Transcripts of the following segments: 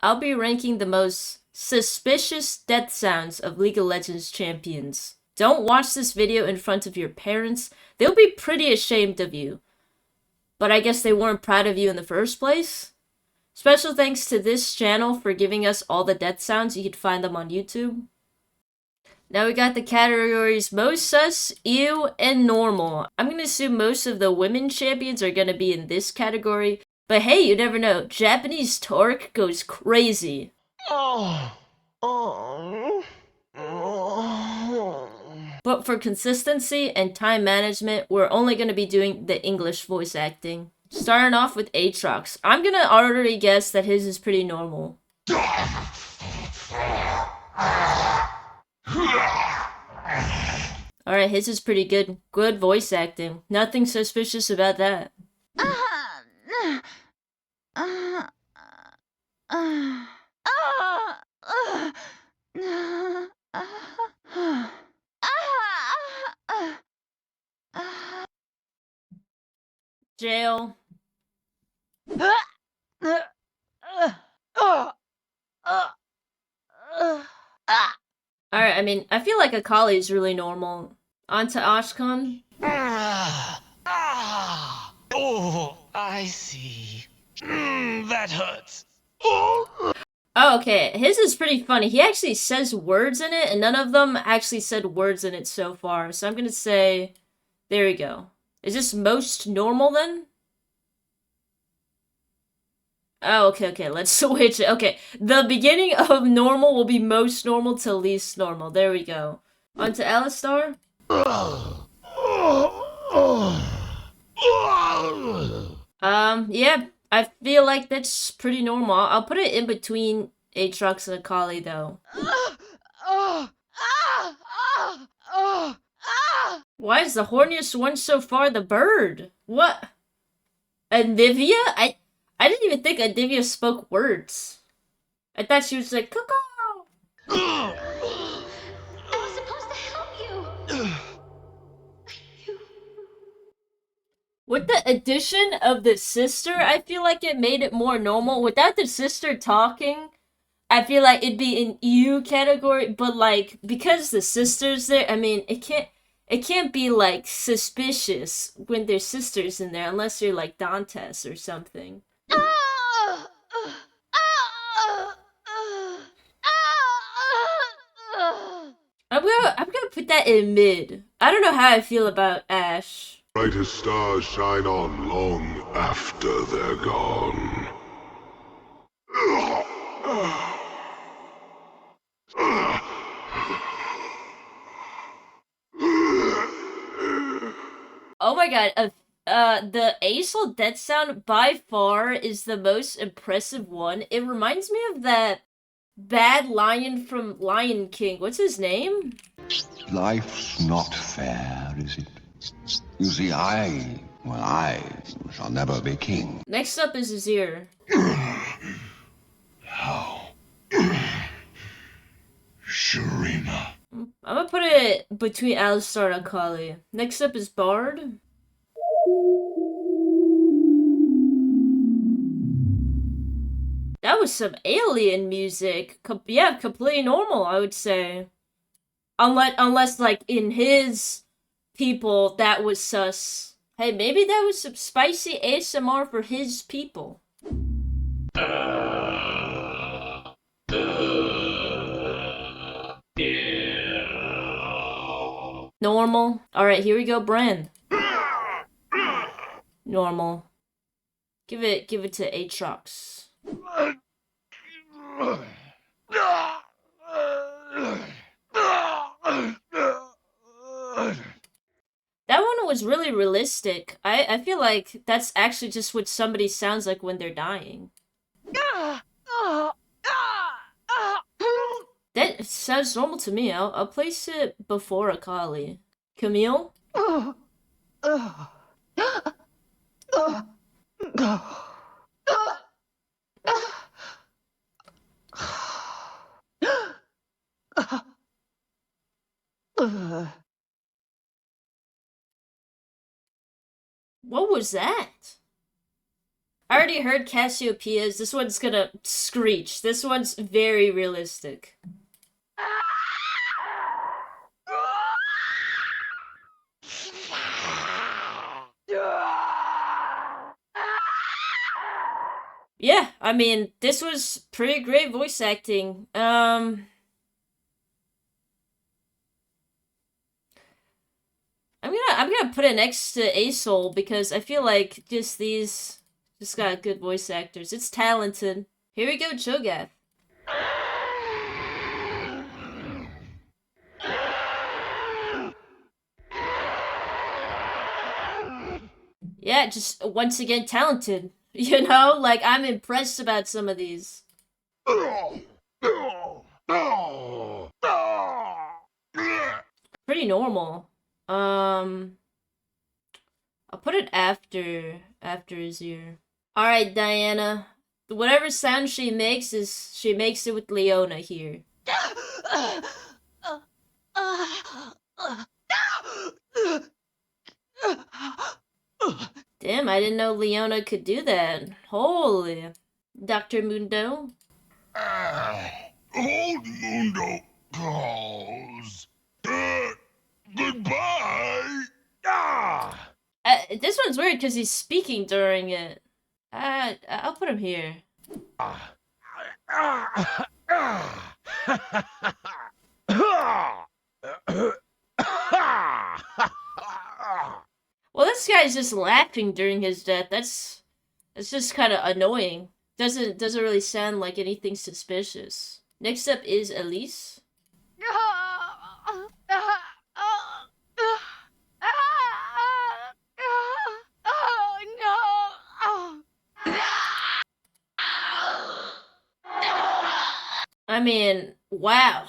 I'll be ranking the most suspicious death sounds of League of Legends champions. Don't watch this video in front of your parents. They'll be pretty ashamed of you. But I guess they weren't proud of you in the first place. Special thanks to this channel for giving us all the death sounds. You can find them on YouTube. Now we got the categories most sus, ew, and normal. I'm gonna assume most of the women champions are gonna be in this category. But hey, you never know. Japanese Torque goes crazy. But for consistency and time management, we're only going to be doing the English voice acting. Starting off with Aatrox. I'm going to already guess that his is pretty normal. Alright, his is pretty good. Good voice acting. Nothing suspicious about that. Jail. Alright, I mean, I feel like Akali is really normal. On to Ashkan. Oh, I see. That hurts. Oh, okay. His is pretty funny. He actually says words in it, and none of them actually said words in it so far. So I'm gonna say, there we go. Is this most normal then? Oh, okay, let's switch it. Okay, the beginning of normal will be most normal to least normal. There we go. On to Alistar. Yeah, I feel like that's pretty normal. I'll put it in between Aatrox and Akali, though. Why is the horniest one so far the bird? What? Anivia? I didn't even think Anivia spoke words. I thought she was like, cuckoo! I was supposed to help you. With the addition of the sister, I feel like it made it more normal. Without the sister talking, I feel like it'd be an EU category, but like, because the sister's there, I mean, it can't be like suspicious when there's sisters in there unless you're like Dantes or something. I'm gonna put that in mid. I don't know how I feel about Ashe. Brightest stars shine on long after they're gone. Oh my god, the Acel death sound by far is the most impressive one. It reminds me of that bad lion from Lion King. What's his name? Life's not fair, is it? You see, I shall never be king. Next up is Azir. How? Shurima. I'm gonna put it between Alistar and Akali. Next up is Bard. That was some alien music. Yeah, completely normal, I would say. Unless like in his people that was sus. Hey, maybe that was some spicy ASMR for his people. Normal. Alright, here we go, Bren. Normal. Give it to Aatrox. That one was really realistic. I feel like that's actually just what somebody sounds like when they're dying. That sounds normal to me. I'll place it before Akali. Camille? What was that? I already heard Cassiopeia's. This one's gonna screech. This one's very realistic. Yeah, I mean, this was pretty great voice acting. I'm gonna put it next to Asol because I feel like these just got good voice actors. It's talented. Here we go, Cho'Gath. Yeah, just once again talented. You know, like I'm impressed about some of these. Pretty normal. Um, I'll put it after his ear. All right, Diana. Whatever sound she makes it with Leona here. Damn, I didn't know Leona could do that. Holy. Dr. Mundo? Old Mundo calls. Goodbye. This one's weird because he's speaking during it. I'll put him here. Well, this guy's just laughing during his death. That's just kind of annoying. Doesn't really sound like anything suspicious. Next up is Elise. I mean, wow.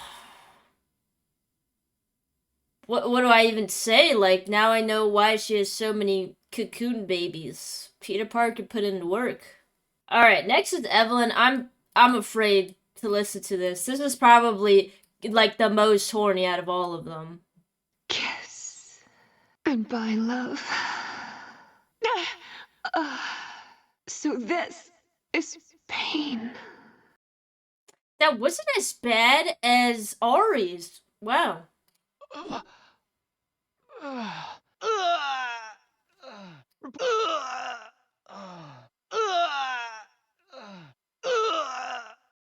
What do I even say? Like, now I know why she has so many cocoon babies. Peter Parker put in the work. All right, next is Evelyn. I'm afraid to listen to this. This is probably like the most horny out of all of them. Kiss. Goodbye, love. So this is pain. That wasn't as bad as Ari's. Wow.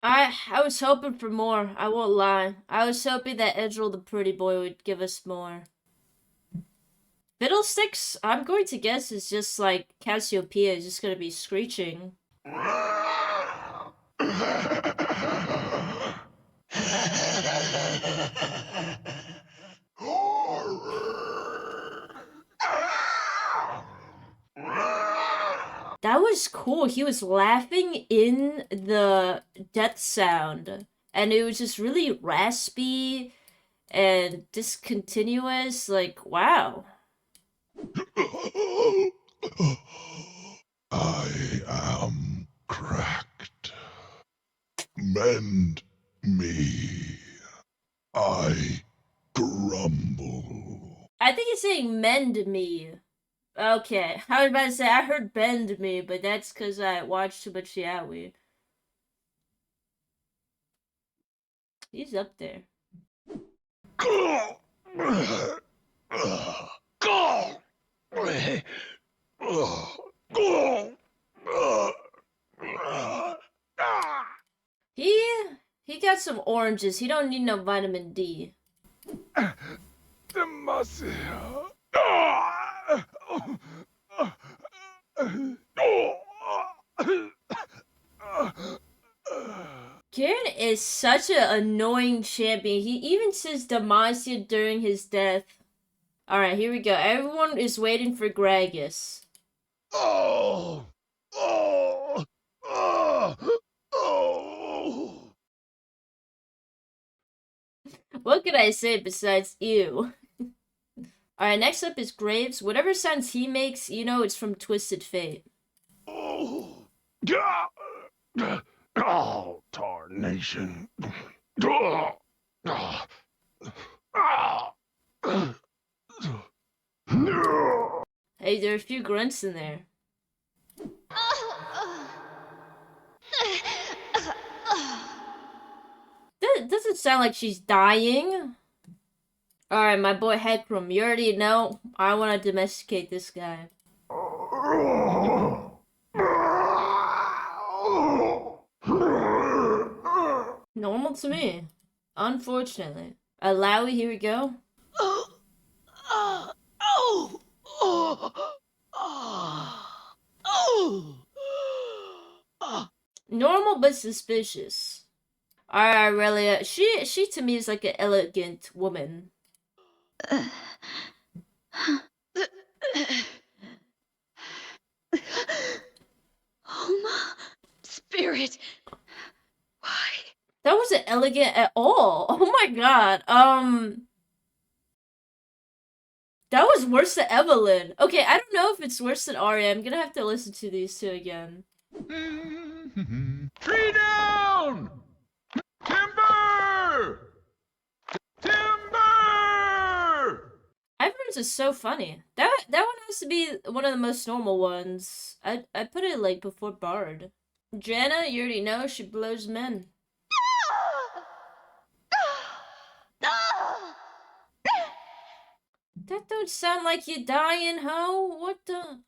I was hoping for more. I won't lie. I was hoping that Edgel the pretty boy would give us more. Fiddlesticks, I'm going to guess is just like Cassiopeia is just gonna be screeching. That was cool. He was laughing in the death sound, and it was just really raspy and discontinuous. Like, wow. I am cracked. Mend me. I crumble. I think he's saying mend me. Okay, I was about to say I heard bend me, but that's because I watched too much Yaoi. He's up there. He got some oranges. He don't need no vitamin D. Kieran is such an annoying champion. He even says Demacia during his death. Alright, here we go. Everyone is waiting for Gragas. Oh! Oh! Oh! Oh! What could I say besides ew? Alright, next up is Graves. Whatever sounds he makes, you know it's from Twisted Fate. Oh! Oh, tarnation. Oh! Oh! Hey, there are a few grunts in there. doesn't sound like she's dying. Alright, my boy Heckram, you already know I want to domesticate this guy. Normal to me. Unfortunately. Alawi, here we go. Normal but suspicious. Alright, Aurelia. She to me is like an elegant woman. Homa, spirit. Why? That wasn't elegant at all. Oh my god. That was worse than Evelyn. Okay, I don't know if it's worse than Arya. I'm gonna have to listen to these two again. Tree down! Timber! Timber! Ivan's is so funny. That one has to be one of the most normal ones. I put it like before Bard. Janna, you already know she blows men. That don't sound like you dying, ho. What the?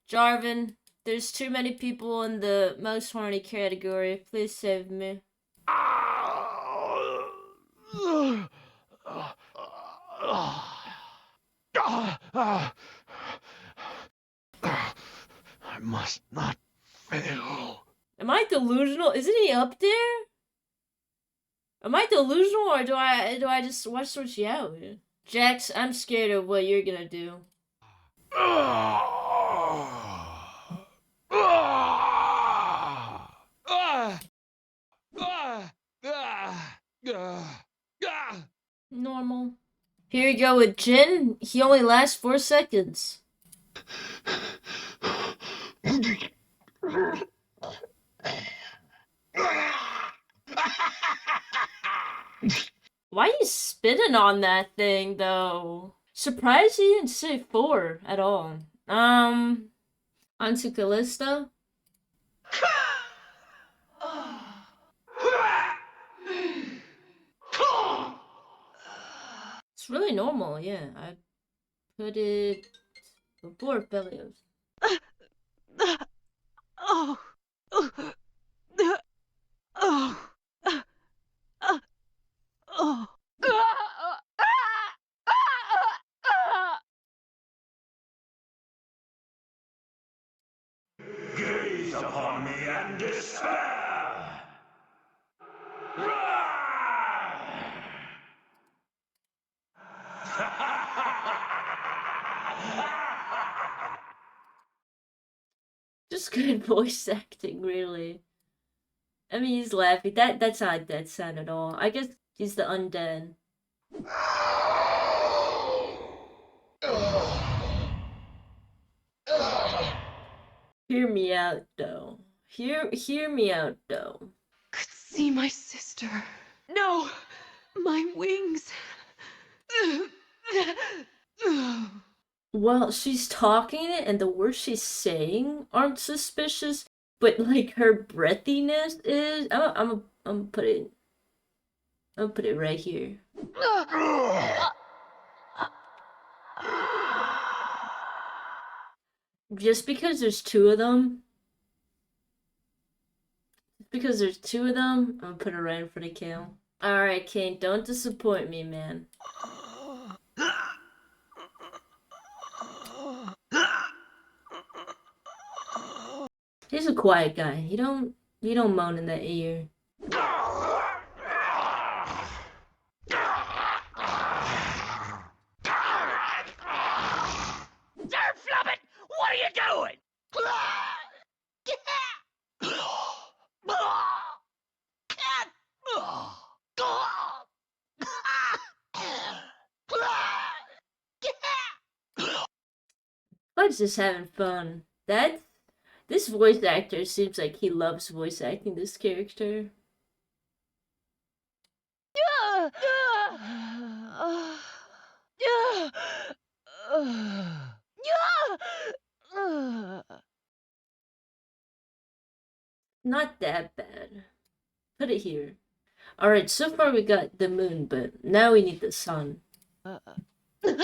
Jarvan, there's too many people in the most horny category. Please save me. I must not fail. Am I delusional? Isn't he up there? Am I delusional or do I just watch sort you out? Jax, I'm scared of what you're gonna do. Normal. Here we go with Jin. He only lasts 4 seconds. Why are you spitting on that thing, though? Surprised he didn't say 4 at all. Onto Callista. It's really normal, yeah. I put it before Belios. Oh. Oh. Gaze upon me and despair! Just good voice acting, really. I mean, he's laughing. That's not a dead sound at all. I guess he's the undead. Hear me out, though. Hear me out, though. Could see my sister. No, my wings. Well, she's talking it, and the words she's saying aren't suspicious, but like her breathiness is. I'm gonna put it right here. Just because there's two of them. Because there's two of them, I'm gonna put it right in front of Kale. Alright, Kane, don't disappoint me, man. He's a quiet guy. He don't moan in that ear. Sir Flubbit, what are you doing? Bud's just having fun. This voice actor seems like he loves voice acting this character. Not that bad. Put it here. Alright, so far we got the moon, but now we need the sun. Should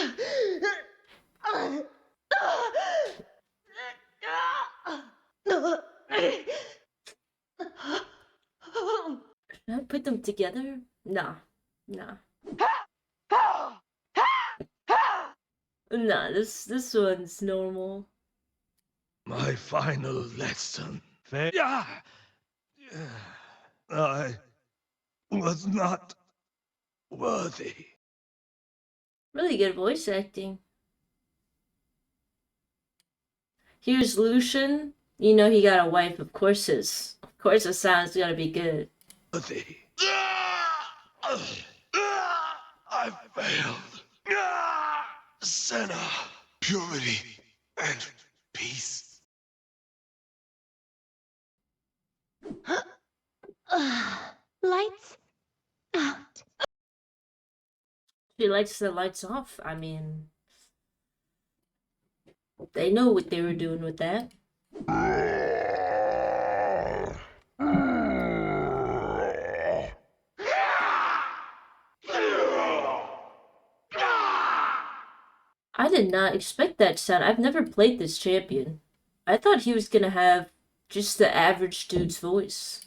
I put them together? Nah. Nah. Nah, this one's normal. My final lesson. I was not worthy. Really good voice acting. Here's Lucian. You know he got a wife, of course his sound's gotta be good. Worthy. I failed. Sinner. Purity and peace. Lights out. She likes the lights off. I mean, they know what they were doing with that. I did not expect that sound. I've never played this champion. I thought he was gonna have just the average dude's voice.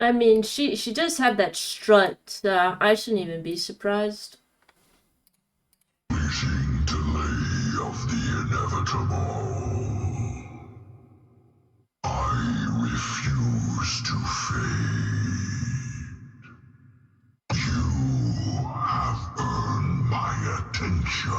I mean, she does have that strut, so I shouldn't even be surprised. Wishing delay of the inevitable. I refuse to fade. You have earned my attention.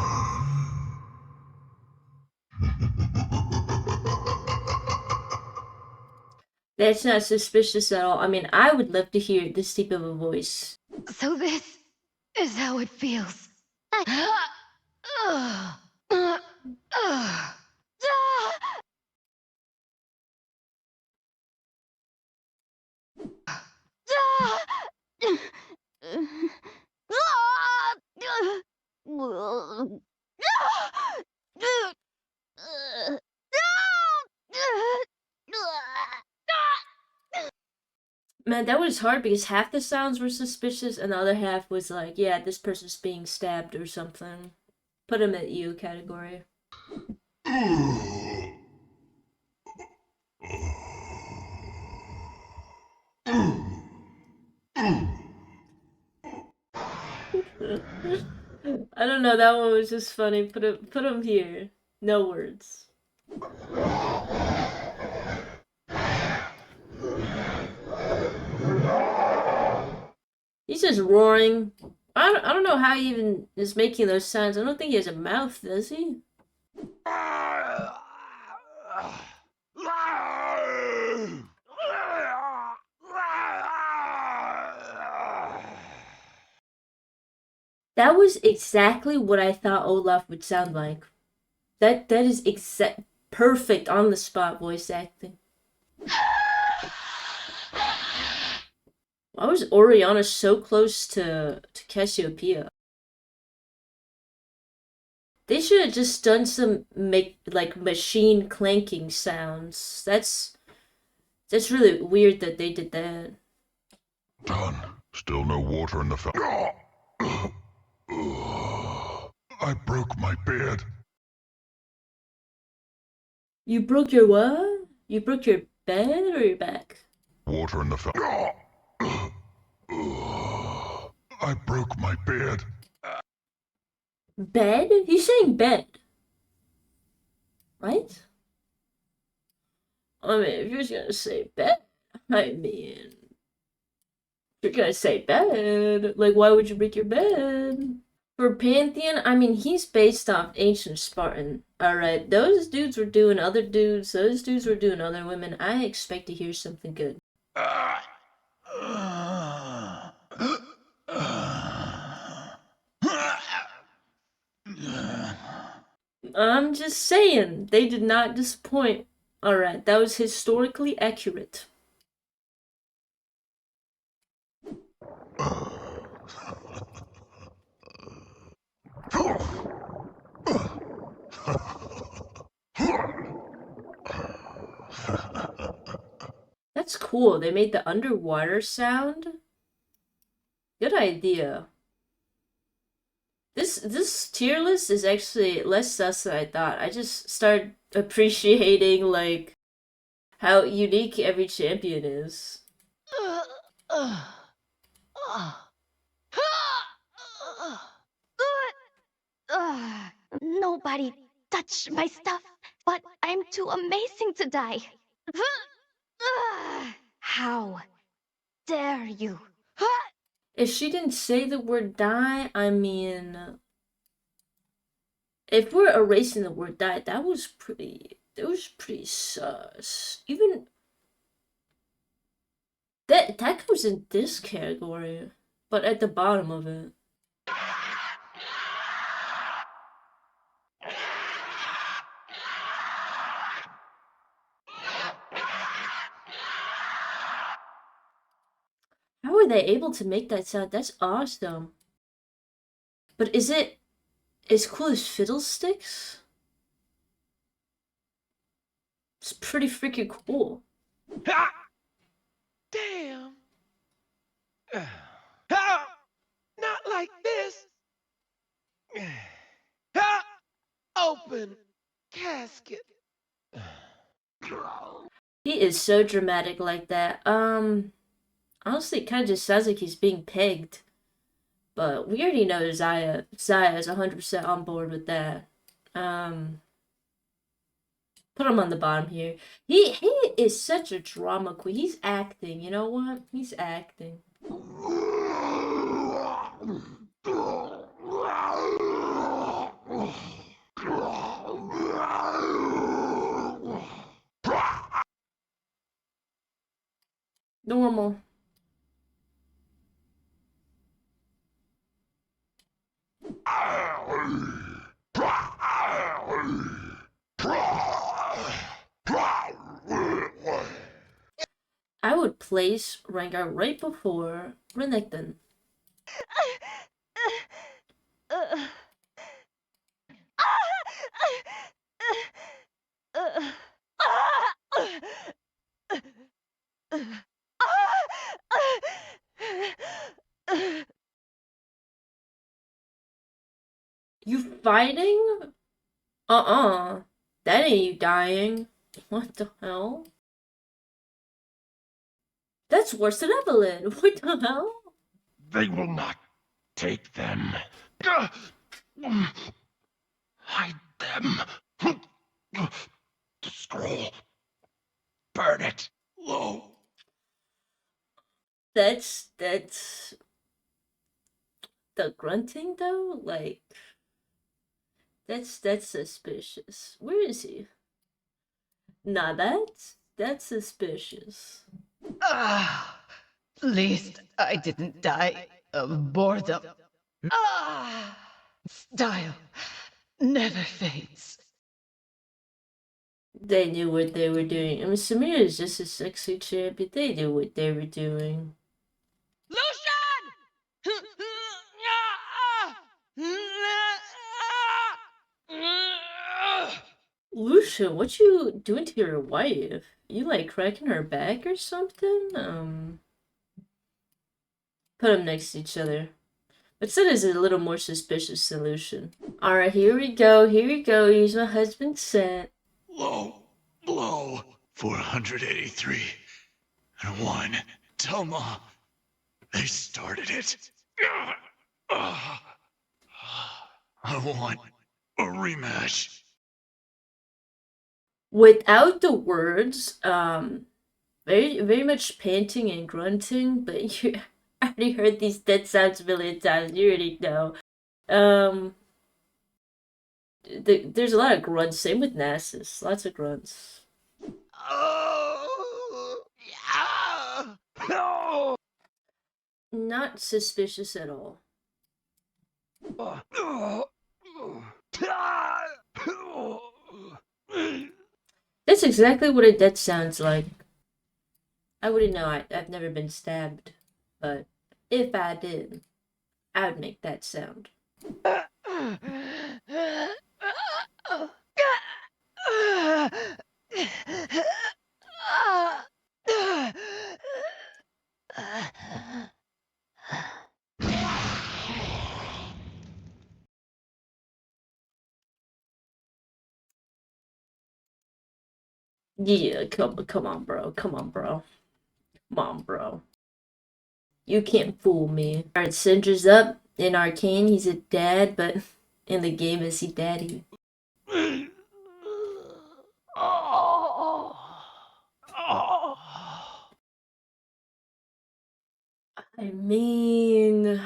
That's not suspicious at all. I mean, I would love to hear this deep of a voice. So this is how it feels. Man, that was hard because half the sounds were suspicious and the other half was like, yeah, this person's being stabbed or something. Put him at you category. I don't know, that one was just funny. Put him here. No words. He's just roaring. I don't know how he even is making those sounds. I don't think he has a mouth, does he? That was exactly what I thought Olaf would sound like. That is perfect on the spot voice acting. Why was Oriana so close to Cassiopeia? They should have just done some machine clanking sounds. That's really weird that they did that. Done. Still no water in the fountain. I broke my beard. You broke your what? You broke your bed or your back? Water in the fountain. I broke my beard. Bed? He's saying bed. Right? I mean, if you're just gonna say bed, I mean, you're gonna say bed. Like, why would you break your bed? For Pantheon, I mean, he's based off ancient Spartan. Alright, those dudes were doing other dudes, those dudes were doing other women. I expect to hear something good. I'm just saying, they did not disappoint Alright, that was historically accurate. That's cool. They made the underwater sound. Good idea. This tier list is actually less sus than I thought. I just started appreciating like how unique every champion is. Nobody touched my stuff, but I'm too amazing to die. How dare you? If she didn't say the word die, I mean, if we're erasing the word die, that was pretty sus. Even that goes in this category, but at the bottom of it. How are they able to make that sound? That's awesome. But is it as cool as Fiddlesticks? It's pretty freaking cool. Ha! Damn. Ha! Not like this. Ha! Open casket. He is so dramatic like that. Honestly, it kind of just sounds like he's being pegged. But we already know Zaya is 100% on board with that. Put him on the bottom here. He is such a drama queen. He's acting. You know what? He's acting. Normal. I would place Rengar right before Renekton. You fighting? That ain't you dying. What the hell? That's worse than Evelyn. What the hell? They will not take them. Hide them. The scroll. Burn it. Low. That's the grunting though? Like that's suspicious. Where is he? Nah, that's suspicious. Ah, at least I didn't die of boredom. Ah, style never fades. They knew what they were doing. I mean, Samira is just a sexy champion. They knew what they were doing. Lucian! Lucia, what you doing to your wife? You like cracking her back or something? Put them next to each other. But Sid is a little more suspicious solution. Alright, here we go. Here's my husband's set. Low. Low. 483. And 1. Tell Ma. They started it. I want a rematch. Without the words, very much panting and grunting, but you already heard these dead sounds a million times. You already know. There's a lot of grunts. Same with Nasus. Lots of grunts. Oh, yeah. No. Not suspicious at all. This That's exactly what a death sounds like. I wouldn't know. I've never been stabbed, but if I did, I would make that sound. Yeah, come on, bro. Come on, bro. Come on, bro. You can't fool me. Alright, Syndra's up. In Arcane, he's a dad, but in the game, is he daddy? I mean...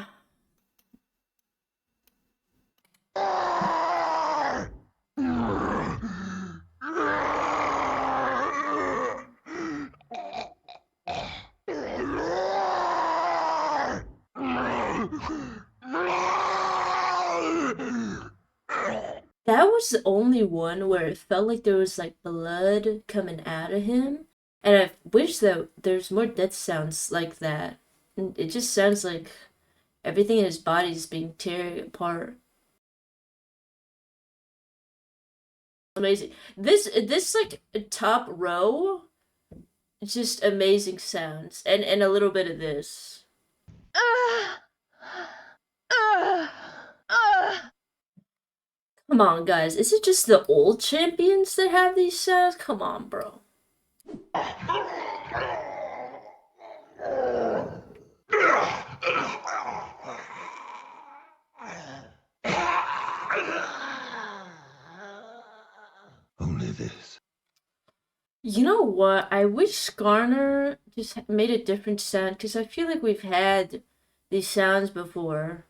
That was the only one where it felt like there was like blood coming out of him. And I wish that there's more death sounds like that. And it just sounds like everything in his body is being tearing apart. Amazing. This like top row, just amazing sounds. And a little bit of this. Come on, guys. Is it just the old champions that have these sounds? Come on, bro. Only this. You know what? I wish Skarner just made a different sound because I feel like we've had these sounds before.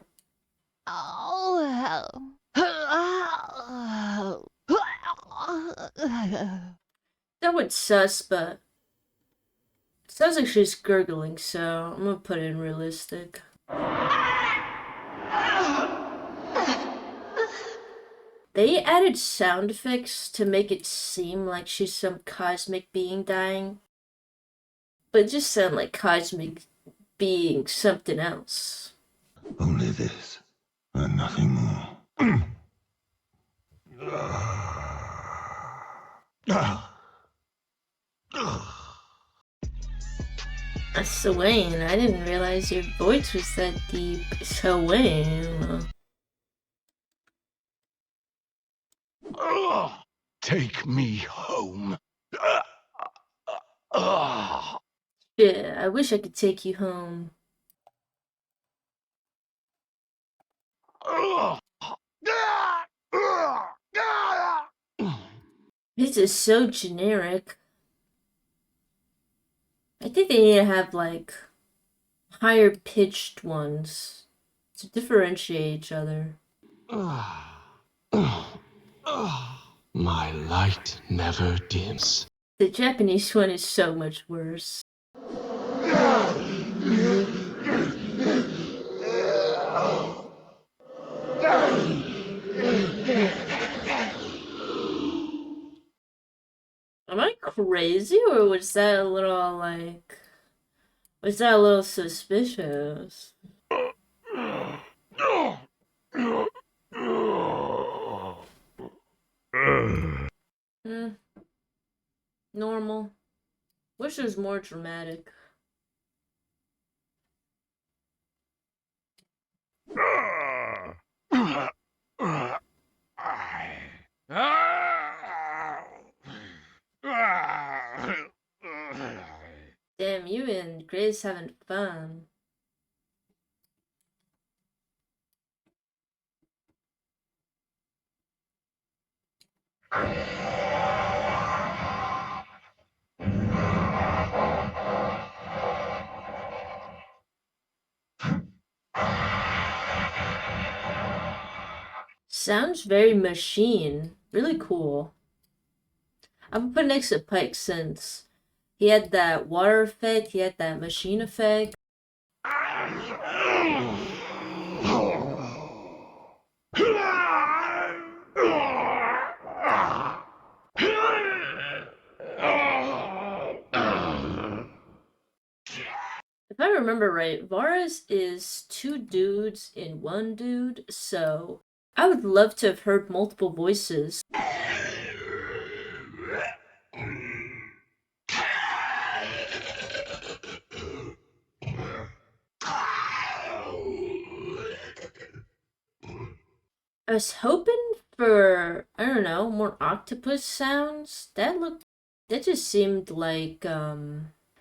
That would sus, but it sounds like she's gurgling, so I'm gonna put it in realistic. They added sound effects to make it seem like she's some cosmic being dying, but it just sound like cosmic being something else. Only this, and nothing more. Swain, I didn't realize your voice was that deep. Swain. Take me home. Yeah, I wish I could take you home. This is so generic. I think they need to have like higher pitched ones to differentiate each other. My light never dims. The Japanese one is so much worse. Am I crazy, or was that a little like... Was that a little suspicious? Normal. Wish it was more dramatic. Damn, you and Grace having fun. Sounds very machine. Really cool. I'm gonna put next to Pike since he had that water effect, he had that machine effect. If I remember right, Varus is 2 dudes in 1 dude, so I would love to have heard multiple voices. I was hoping for, I don't know, more octopus sounds. That just seemed like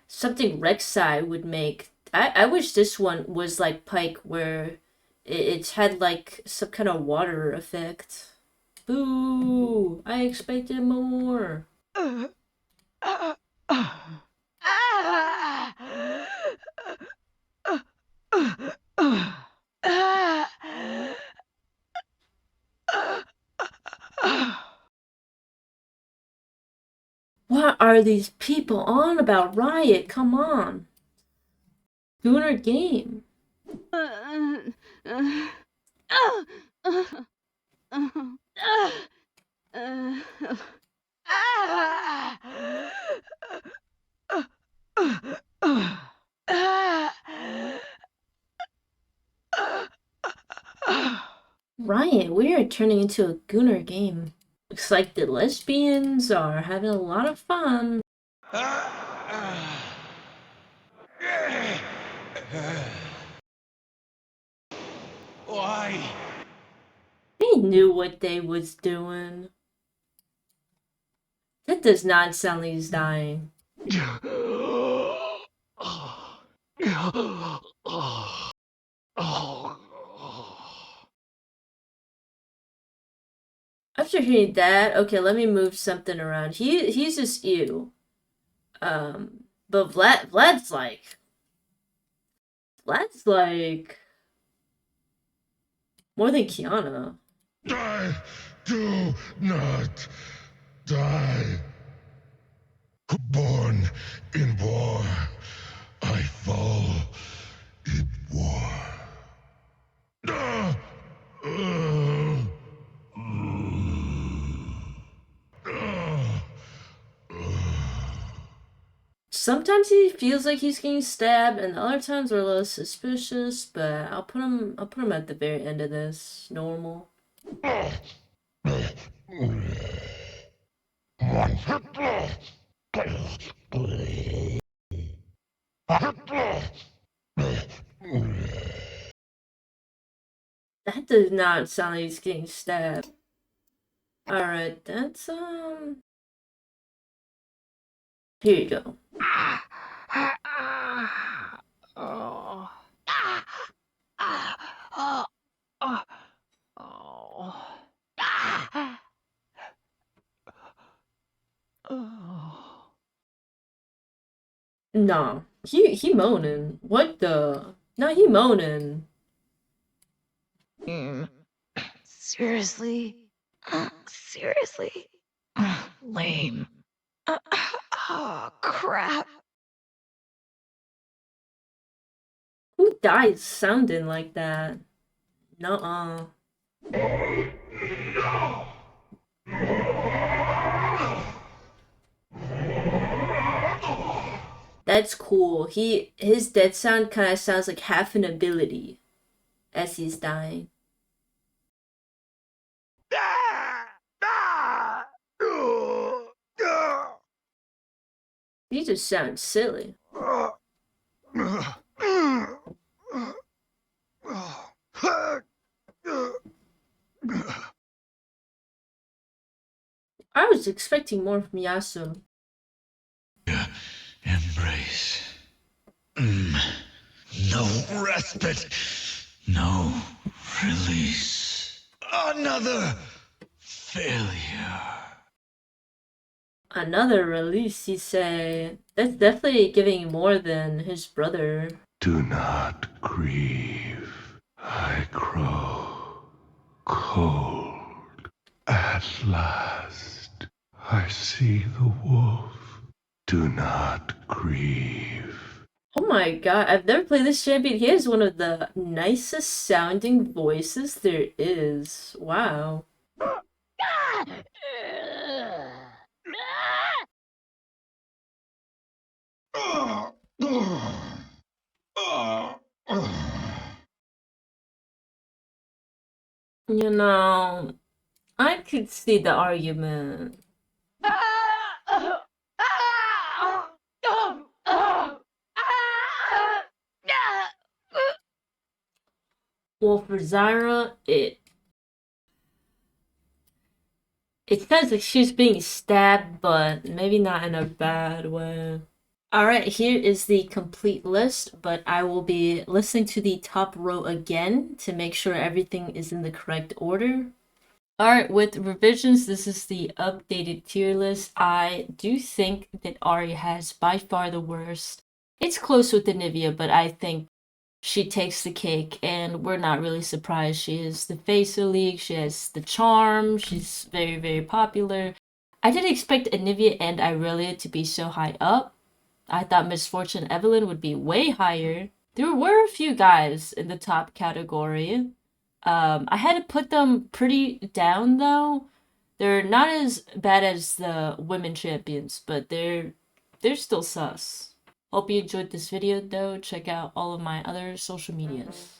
something Rek'Sai would make. I wish this one was like Pike, where it had like some kind of water effect. Boo! I expected more. What are these people on about? Riot, come on. Doing our game. Riot, we are turning into a Gooner game. Looks like the lesbians are having a lot of fun. Why? They knew what they was doing. That does not sound like he's dying. After hearing that, okay, let me move something around. He's just ew. But Vlad's like more than Kiana. I do not die. Born in war, I fall in war. Sometimes he feels like he's getting stabbed, and other times are a little suspicious. But I'll put him at the very end of this. Normal. That does not sound like he's getting stabbed. Alright, that's here you go. Nah. He moaning. What the? No, he moaning. Seriously? Seriously? Lame. Oh, crap. Who dies sounding like that? Nuh-uh. That's cool. His death sound kind of sounds like half an ability as he's dying. He just sounds silly. I was expecting more from Yasu. Embrace. No respite. No release. Another failure. Another release, he say. That's definitely giving more than his brother. Do not grieve. I grow cold. At last, I see the wolf. Do not grieve. Oh my god, I've never played this champion. He has one of the nicest sounding voices there is. Wow. You know, I could see the argument. Well, for Zyra, it says like she's being stabbed, but maybe not in a bad way. Alright, here is the complete list, but I will be listening to the top row again to make sure everything is in the correct order. Alright, with revisions, this is the updated tier list. I do think that Ari has by far the worst. It's close with Nivea, but I think she takes the cake, and we're not really surprised. She is the face of the league, she has the charm, she's very, very popular. I didn't expect Anivia and Irelia to be so high up. I thought Misfortune Evelyn would be way higher. There were a few guys in the top category. I had to put them pretty down though. They're not as bad as the women champions, but they're still sus. Hope you enjoyed this video though. Check out all of my other social medias.